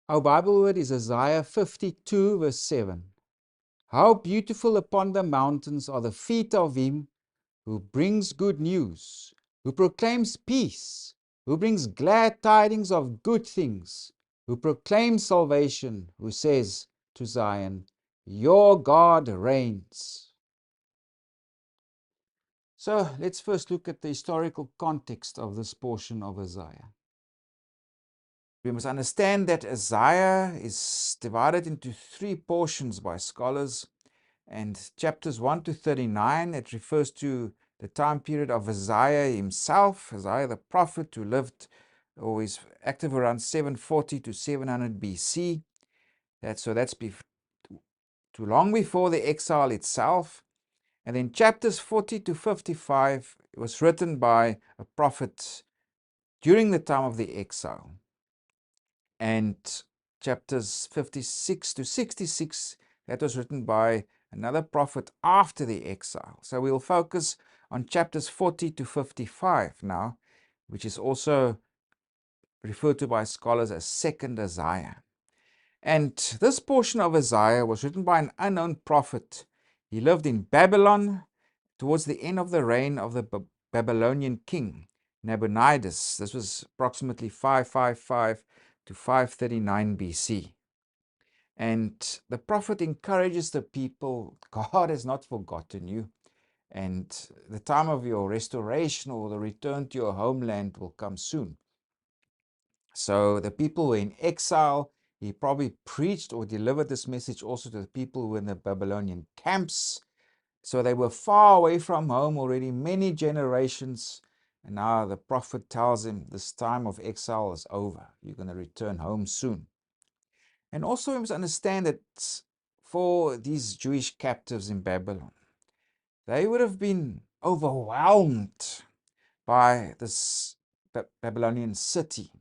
Our Bible word is Isaiah 52 verse 7. How beautiful upon the mountains are the feet of him who brings good news, who proclaims peace, who brings glad tidings of good things, who proclaims salvation, who says to Zion, your God reigns. So let's first look at the historical context of this portion of Isaiah. We must understand that Isaiah is divided into three portions by scholars, and chapters 1 to 39, it refers to the time period of Isaiah himself, Isaiah the prophet, who lived or is active around 740 to 700 BC. That's too long before the exile itself. And then chapters 40 to 55 was written by a prophet during the time of the exile. And chapters 56 to 66, that was written by another prophet after the exile. So we'll focus on chapters 40 to 55 now, which is also referred to by scholars as Second Isaiah. And this portion of Isaiah was written by an unknown prophet. He lived in Babylon towards the end of the reign of the Babylonian king, Nabonidus. This was approximately 555 to 539 BC. And the prophet encourages the people, God has not forgotten you, and the time of your restoration or the return to your homeland will come soon. So the people were in exile. He probably preached or delivered this message also to the people who were in the Babylonian camps. So they were far away from home already, many generations. And now the prophet tells him this time of exile is over. You're going to return home soon. And also we must understand that for these Jewish captives in Babylon, they would have been overwhelmed by this Babylonian city.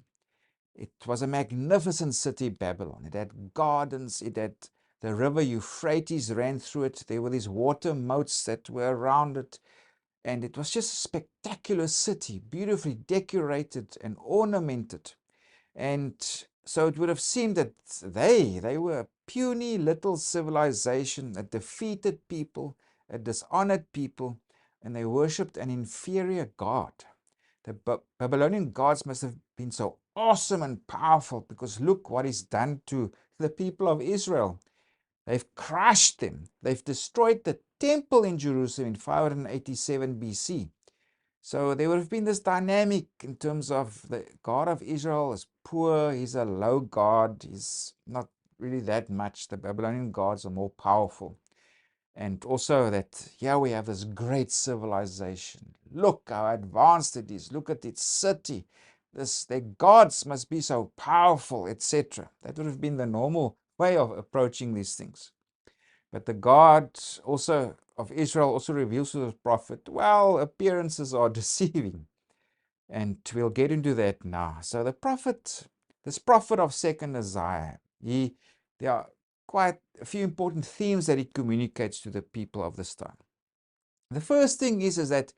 It was a magnificent city, Babylon. It had gardens, it had the river Euphrates ran through it. There were these water moats that were around it. And it was just a spectacular city, beautifully decorated and ornamented. And so it would have seemed that they were a puny little civilization, a defeated people, a dishonored people, and they worshipped an inferior god. The Babylonian gods must have been so awesome and powerful because look what is done to the people of Israel. They've crushed them. They've destroyed the temple in Jerusalem in 587 BC. So there would have been this dynamic in terms of the God of Israel is poor, he's a low God, he's not really that much. The Babylonian gods are more powerful. And also that here we have this great civilization. Look how advanced it is. Look at its city. Their gods must be so powerful, etc. That would have been the normal way of approaching these things. But the God also of Israel also reveals to the prophet, well, appearances are deceiving. And we'll get into that now. So this prophet of Second Isaiah, there are quite a few important themes that he communicates to the people of this time. The first thing is that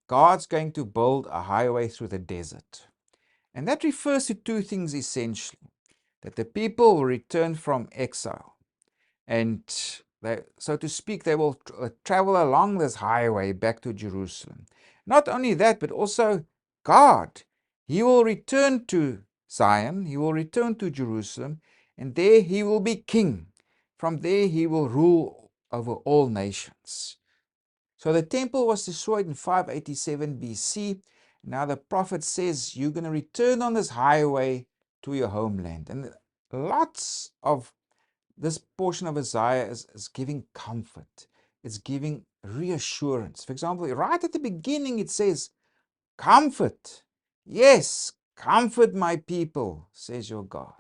God's going to build a highway through the desert. And that refers to two things essentially. That the people will return from exile. And so to speak, they will travel along this highway back to Jerusalem. Not only that, but also God. He will return to Zion, he will return to Jerusalem, and there he will be king. From there he will rule over all nations. So the temple was destroyed in 587 BC. Now the prophet says, you're going to return on this highway to your homeland. And lots of this portion of Isaiah is giving comfort. It's giving reassurance. For example, right at the beginning it says, comfort. Yes, comfort my people, says your God.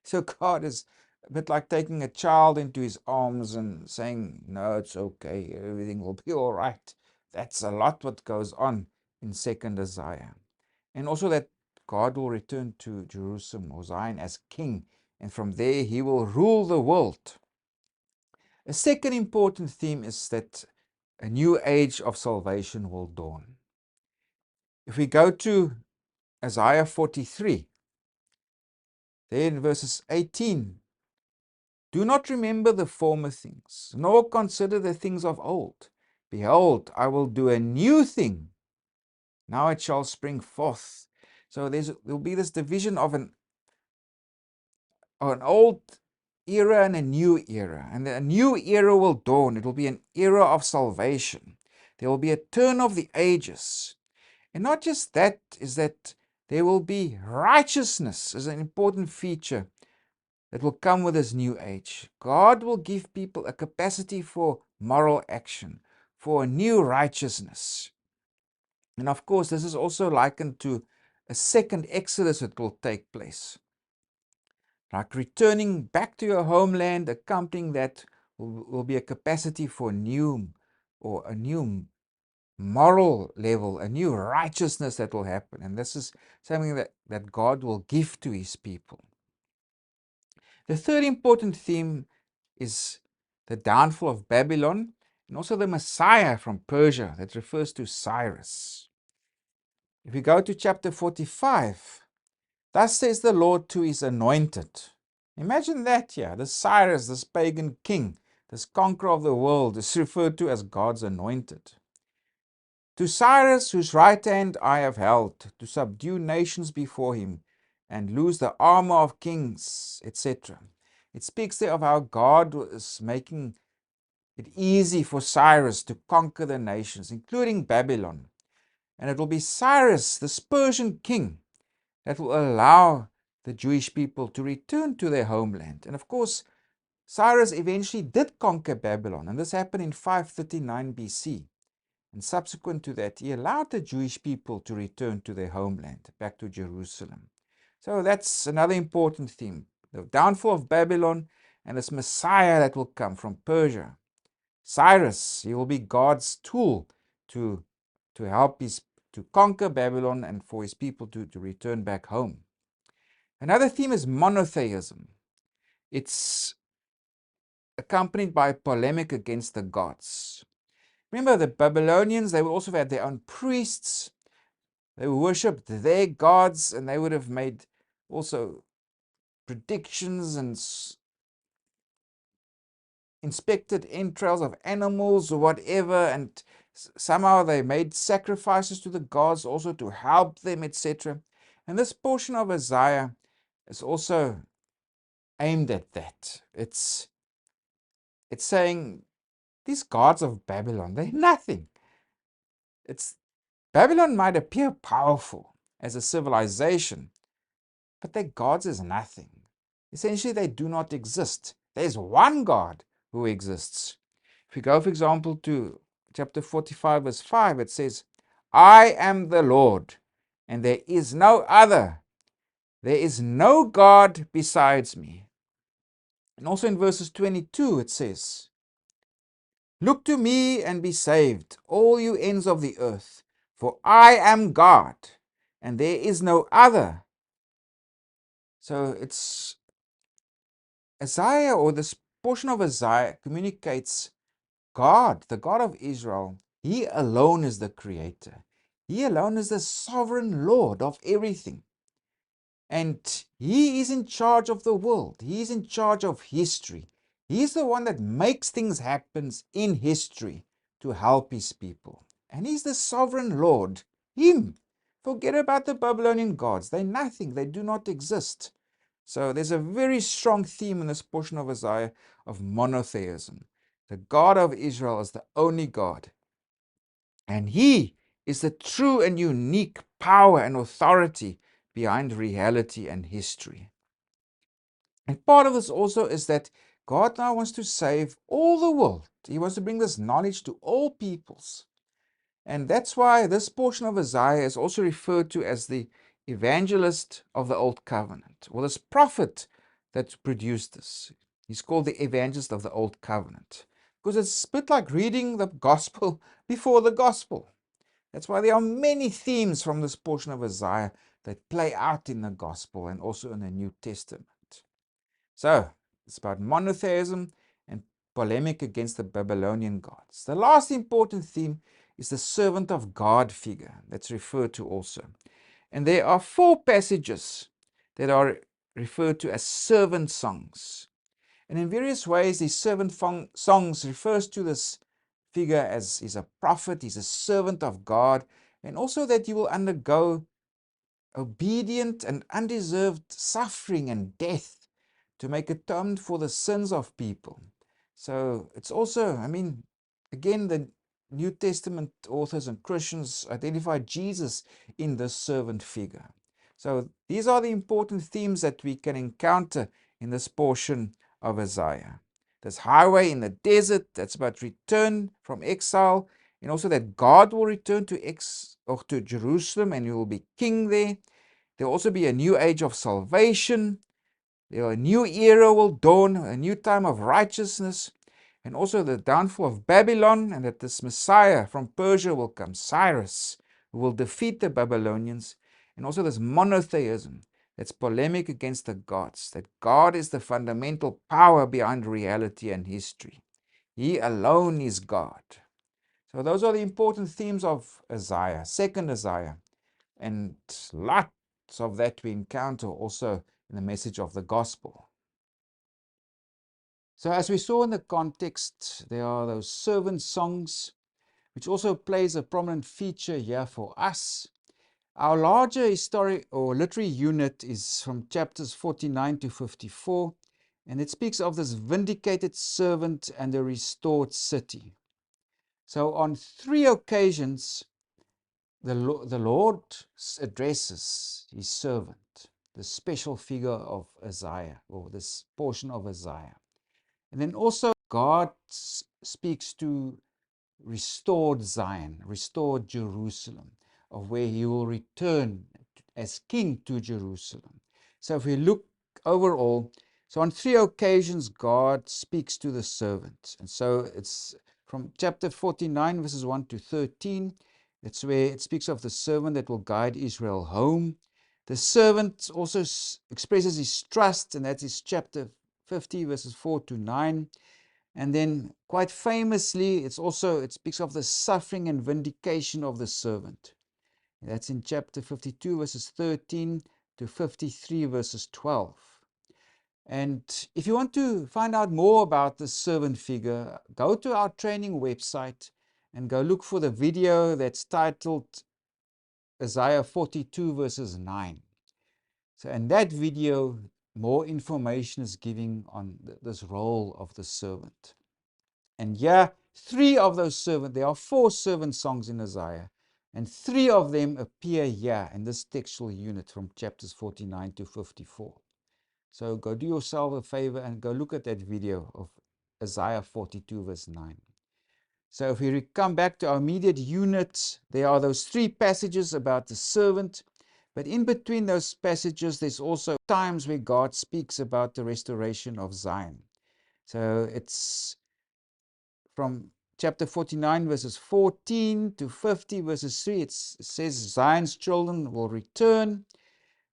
So God is a bit like taking a child into his arms and saying, no, it's okay, everything will be all right. That's a lot what goes on in Second Isaiah. And also that God will return to Jerusalem or Zion as king, and from there he will rule the world. A second important theme is that a new age of salvation will dawn. If we go to Isaiah 43, Then verses 18. Do not remember the former things, nor consider the things of old. Behold, I will do a new thing. Now it shall spring forth. So there will be this division of an old era and a new era. And a new era will dawn. It will be an era of salvation. There will be a turn of the ages. And not just that, is that there will be righteousness as an important feature that will come with this new age. God will give people a capacity for moral action, for a new righteousness. And of course, this is also likened to a second Exodus that will take place. Like returning back to your homeland, accompanying that will be a capacity for a new moral level, a new righteousness that will happen. And this is something that God will give to his people. The third important theme is the downfall of Babylon and also the Messiah from Persia that refers to Cyrus. If we go to chapter 45, thus says the Lord to his anointed. Imagine that here, this Cyrus, this pagan king, this conqueror of the world is referred to as God's anointed. To Cyrus, whose right hand I have held, to subdue nations before him, and loose the armor of kings, etc. It speaks there of how God is making it easy for Cyrus to conquer the nations, including Babylon. And it will be Cyrus, this Persian king, that will allow the Jewish people to return to their homeland. And of course, Cyrus eventually did conquer Babylon, and this happened in 539 BC. And subsequent to that, he allowed the Jewish people to return to their homeland, back to Jerusalem. So that's another important theme. The downfall of Babylon and this Messiah that will come from Persia. Cyrus, he will be God's tool to help to conquer Babylon and for his people to return back home. Another theme is monotheism. It's accompanied by polemic against the gods. Remember, the Babylonians, they would also have had their own priests. They worshipped their gods, and they would have made also predictions and inspected entrails of animals or whatever, and somehow they made sacrifices to the gods also to help them, etc. And this portion of Isaiah is also aimed at that. It's saying these gods of Babylon, they're nothing. Babylon might appear powerful as a civilization, but their gods is nothing. Essentially, they do not exist. There's one God who exists. If we go, for example, to chapter 45, verse 5, it says, I am the Lord, and there is no other. There is no God besides me. And also in verses 22, it says, look to me and be saved, all you ends of the earth, for I am God, and there is no other. So it's Isaiah, or this portion of Isaiah, communicates God, the God of Israel. He alone is the creator. He alone is the sovereign Lord of everything. And he is in charge of the world. He is in charge of history. He's the one that makes things happen in history to help his people. And he's the sovereign Lord. Him. Forget about the Babylonian gods. They're nothing. They do not exist. So there's a very strong theme in this portion of Isaiah of monotheism. The God of Israel is the only God. And he is the true and unique power and authority behind reality and history. And part of this also is that God now wants to save all the world. He wants to bring this knowledge to all peoples. And that's why this portion of Isaiah is also referred to as the evangelist of the Old Covenant, or this prophet that produced this. He's called the evangelist of the Old Covenant, because it's a bit like reading the gospel before the gospel. That's why there are many themes from this portion of Isaiah that play out in the gospel and also in the New Testament. So, it's about monotheism and polemic against the Babylonian gods. The last important theme is the servant of God figure that's referred to also. And there are 4 passages that are referred to as servant songs. And in various ways, these servant songs refers to this figure as he's a prophet, he's a servant of God, and also that he will undergo obedient and undeserved suffering and death to make atonement for the sins of people. So it's also, again, the New Testament authors and Christians identify Jesus in this servant figure. So these are the important themes that we can encounter in this portion of Isaiah. This highway in the desert that's about return from exile, and also that God will return to Jerusalem and he will be king there. There will also be a new age of salvation. A new era will dawn, a new time of righteousness, and also the downfall of Babylon, and that this Messiah from Persia will come, Cyrus, who will defeat the Babylonians, and also this monotheism that's polemic against the gods, that God is the fundamental power behind reality and history. He alone is God. So those are the important themes of Isaiah, second Isaiah, and lots of that we encounter also in the message of the gospel. So as we saw in the context, there are those servant songs, which also plays a prominent feature here for us. Our larger historic or literary unit is from chapters 49 to 54, and it speaks of this vindicated servant and a restored city. So on 3 occasions, the Lord addresses his servant, the special figure of Isaiah, or this portion of Isaiah. And then also God speaks to restored Zion, restored Jerusalem, of where he will return as king to Jerusalem. So if we look overall, so on 3 occasions God speaks to the servant. And so it's from chapter 49 verses 1 to 13. It's where it speaks of the servant that will guide Israel home. The servant also expresses his trust, and that is chapter 50 verses 4 to 9. And then quite famously, it speaks of the suffering and vindication of the servant. That's in chapter 52 verses 13 to 53 verses 12. And if you want to find out more about the servant figure, go to our training website and go look for the video that's titled Isaiah 42 verses 9. So in that video, more information is given on this role of the servant. And here, 3 of those there are 4 servant songs in Isaiah, and 3 of them appear here in this textual unit from chapters 49 to 54. So go do yourself a favor and go look at that video of Isaiah 42 verse 9. So if we come back to our immediate unit, there are those 3 passages about the servant, but in between those passages, there's also times where God speaks about the restoration of Zion. So it's from chapter 49 verses 14 to 50 verses 3, it says Zion's children will return.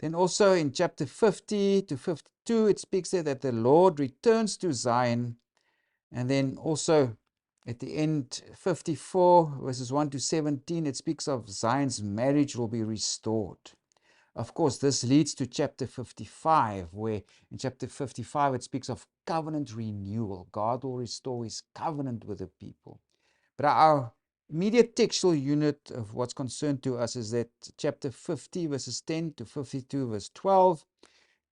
Then also in chapter 50 to 52, it speaks there that the Lord returns to Zion. And then also at the end, 54 verses 1 to 17, it speaks of Zion's marriage will be restored. Of course, this leads to chapter 55, where in chapter 55 it speaks of covenant renewal. God will restore his covenant with the people. But our immediate textual unit of what's concerned to us is that chapter 50 verses 10 to 52 verse 12,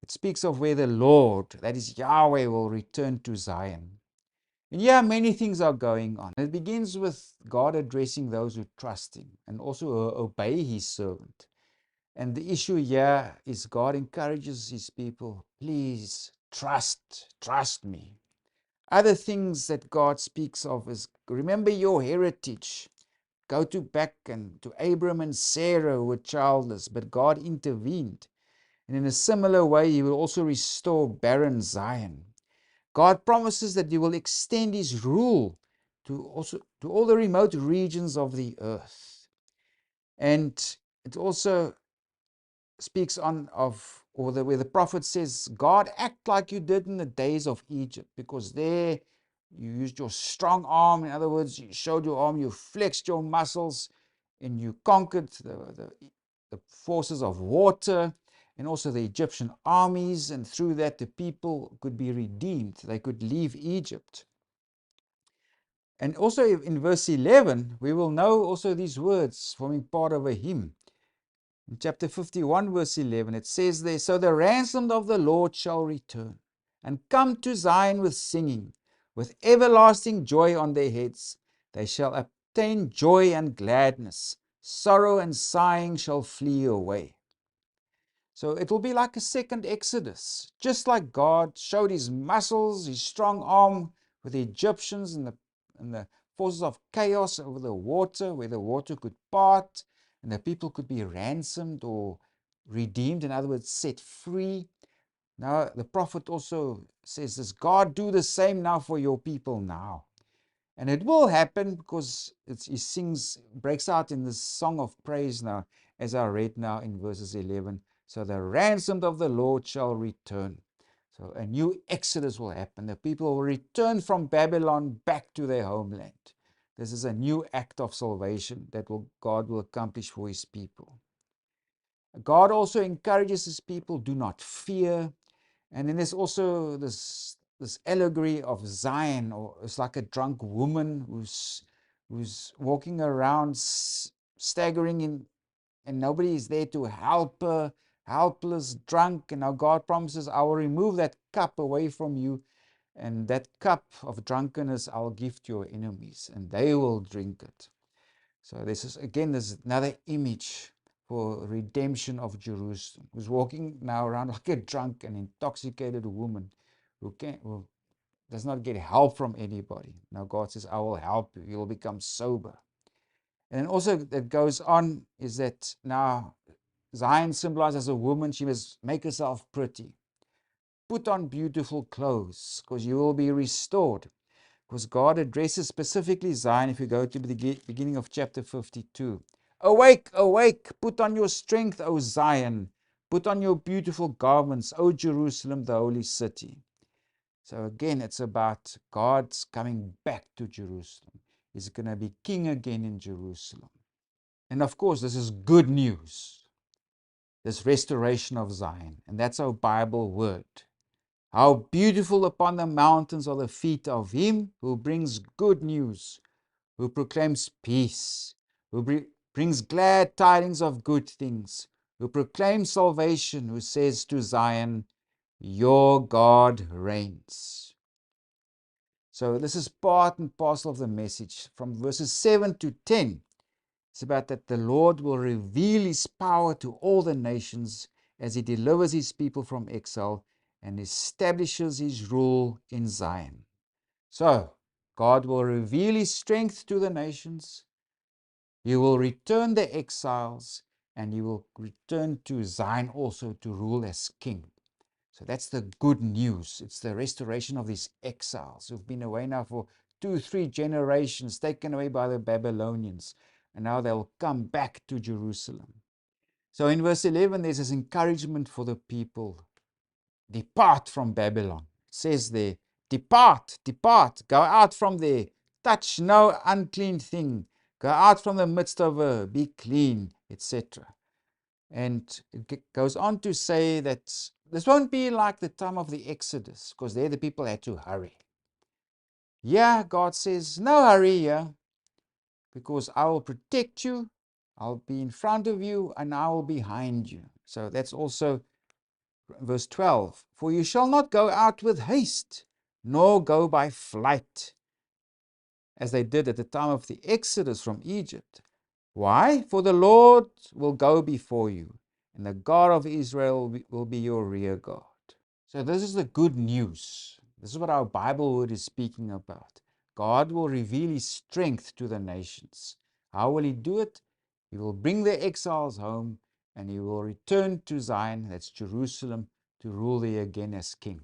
it speaks of where the Lord, that is Yahweh, will return to Zion. And yeah, many things are going on. It begins with God addressing those who trust him and also obey his servant. And the issue here is God encourages his people, please trust me. Other things that God speaks of is remember your heritage. Go back to Abram and Sarah who were childless, but God intervened. And in a similar way, he will also restore barren Zion. God promises that he will extend his rule to all the remote regions of the earth. And it also speaks where the prophet says, God, act like you did in the days of Egypt, because there you used your strong arm. In other words, you showed your arm, you flexed your muscles, and you conquered the forces of water. and also the Egyptian armies, and through that the people could be redeemed. They could leave Egypt. And also in verse 11, we will know also these words forming part of a hymn. In chapter 51, verse 11, it says there, "So the ransomed of the Lord shall return, and come to Zion with singing, with everlasting joy on their heads. They shall obtain joy and gladness. Sorrow and sighing shall flee away." So it will be like a second Exodus, just like God showed his muscles, his strong arm with the Egyptians and the forces of chaos over the water, where the water could part and the people could be ransomed or redeemed, in other words, set free. Now, the prophet also says this, God, do the same now for your people now. And it will happen because he breaks out in this song of praise now, as I read now in verses 11. So the ransomed of the Lord shall return. So a new exodus will happen. The people will return from Babylon back to their homeland. This is a new act of salvation that God will accomplish for his people. God also encourages his people, do not fear. And then there's also this allegory of Zion, or it's like a drunk woman who's walking around staggering in, and nobody is there to help her, helpless, drunk. And now God promises, I will remove that cup away from you, and that cup of drunkenness I'll give to your enemies, and they will drink it. So this is another image for redemption of Jerusalem, who's walking now around like a drunk and intoxicated woman who does not get help from anybody. Now God says, I will help you. You will become sober. And then also that goes on is that now Zion symbolized as a woman. She must make herself pretty. Put on beautiful clothes because you will be restored. Because God addresses specifically Zion if you go to the beginning of chapter 52. Awake, awake, put on your strength, O Zion. Put on your beautiful garments, O Jerusalem, the holy city. So again, it's about God's coming back to Jerusalem. He's going to be king again in Jerusalem. And of course, this is good news, this restoration of Zion. And that's our Bible word. How beautiful upon the mountains are the feet of him who brings good news, who proclaims peace, who brings glad tidings of good things, who proclaims salvation, who says to Zion, your God reigns. So this is part and parcel of the message. From verses 7 to 10, it's about that the Lord will reveal his power to all the nations as he delivers his people from exile and establishes his rule in Zion. So, God will reveal his strength to the nations. He will return the exiles, and he will return to Zion also to rule as king. So that's the good news. It's the restoration of these exiles who've been away now for 2-3 generations, taken away by the Babylonians, and now they'll come back to Jerusalem. So in verse 11, there's this encouragement for the people. Depart from Babylon. It says there, depart, depart, go out from there. Touch no unclean thing. Go out from the midst of her, be clean, etc. And it goes on to say that this won't be like the time of the Exodus, because there the people had to hurry. Yeah, God says, no hurry here, because I will protect you, I'll be in front of you, and I will be behind you. So that's also verse 12. For you shall not go out with haste, nor go by flight, as they did at the time of the Exodus from Egypt. Why? For the Lord will go before you, and the God of Israel will be your rear guard. So this is the good news. This is what our Bible word is speaking about. God will reveal his strength to the nations. How will he do it? He will bring the exiles home, and he will return to Zion, that's Jerusalem, to rule there again as king.